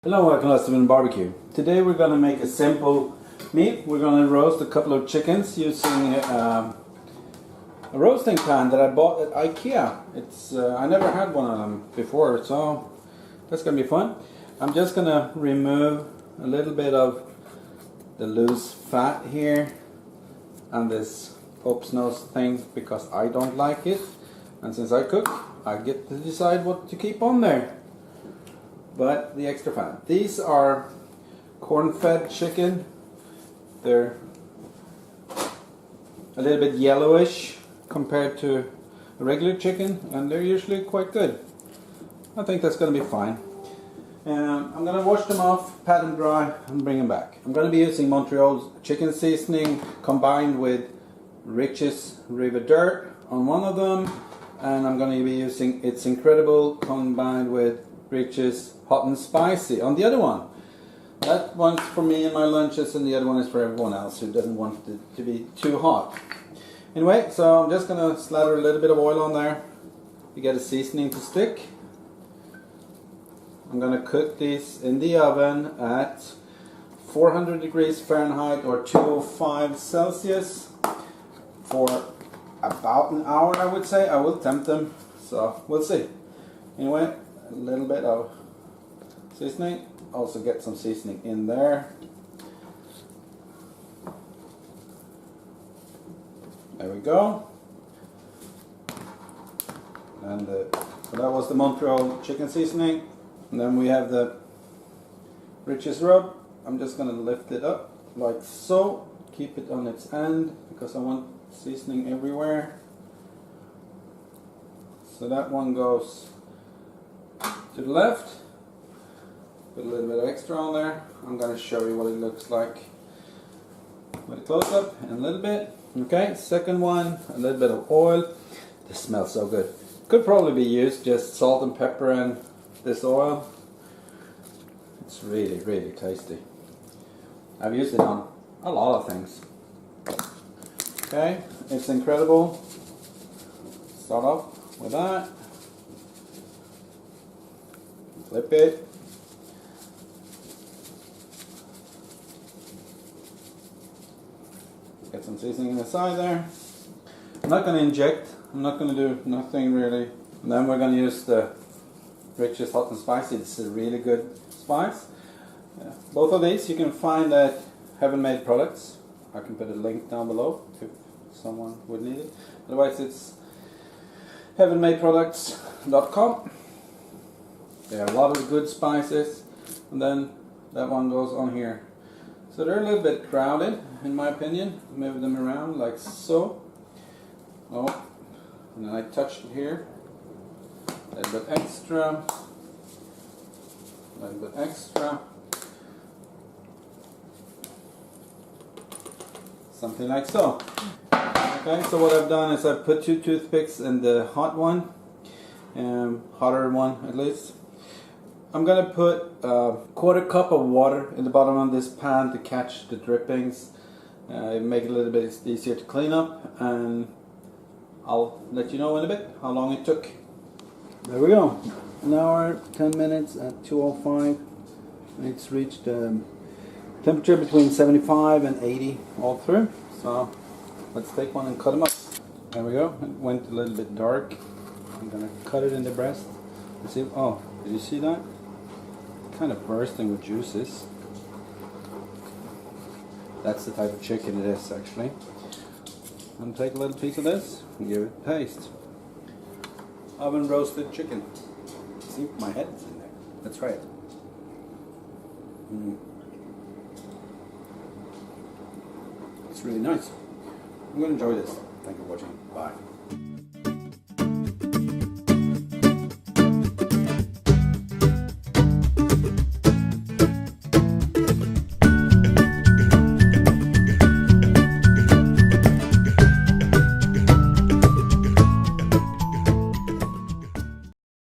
Hello, welcome to Live Barbecue. Today we're going to make a simple meat. We're going to roast a couple of chickens using a roasting pan that I bought at IKEA. I never had one of them before, so that's going to be fun. I'm just going to remove a little bit of the loose fat here and this Pope's nose thing because I don't like it. And since I cook, I get to decide what to keep on there. But the extra fat. These are corn-fed chicken. They're a little bit yellowish compared to a regular chicken, and they're usually quite good. I think that's going to be fine. I'm going to wash them off, pat them dry, and bring them back. I'm going to be using Montreal's chicken seasoning combined with Rich's River Dirt on one of them, and I'm going to be using It's Incredible combined with Rich's Hot and Spicy on the other one. That one's for me and my lunches, and the other one is for everyone else who doesn't want it to be too hot. Anyway, so I'm just going to slather a little bit of oil on there to get a seasoning to stick. I'm going to cook these in the oven at 400 degrees Fahrenheit or 205 Celsius for about an hour, I would say. I will tempt them, so we'll see. Anyway, a little bit of seasoning. Also get some seasoning in there. There we go. And so that was the Montreal chicken seasoning. And then we have the Rich's rub. I'm just going to lift it up like so. Keep it on its end because I want seasoning everywhere. So that one goes to the left. Put a little bit of extra on there. I'm going to show you what it looks like with a close-up in a little bit. Okay, second one, a little bit of oil. This smells so good. Could probably be used just salt and pepper and this oil. It's really, really tasty. I've used it on a lot of things. Okay, It's Incredible. Start off with that. Flip it. Get some seasoning in the side there. I'm not going to inject. I'm not going to do nothing really. And then we're going to use the Rich's Hot and Spicy. This is a really good spice. Both of these you can find at Heaven Made Products. I can put a link down below if someone would need it. Otherwise it's heavenmadeproducts.com. They have a lot of good spices, and then that one goes on here. So they're a little bit crowded, in my opinion. Move them around like so. Oh, and then I touched it here. A little bit extra. A little bit extra. Something like so. Okay, so what I've done is I've put 2 toothpicks in the hot one, hotter one at least. I'm going to put a quarter cup of water in the bottom of this pan to catch the drippings. Make it a little bit easier to clean up, and I'll let you know in a bit how long it took. There we go. An hour, 10 minutes at 205. It's reached temperature between 75 and 80 all through. So let's take one and cut them up. There we go. It went a little bit dark. I'm going to cut it in the breast. Let's see. Oh, did you see that? Kind of bursting with juices. That's the type of chicken it is, actually. I'm going to take a little piece of this and give it a taste. Oven roasted chicken. See, my head's in there. That's right. It's really nice. I'm going to enjoy this. Thank you for watching. Bye.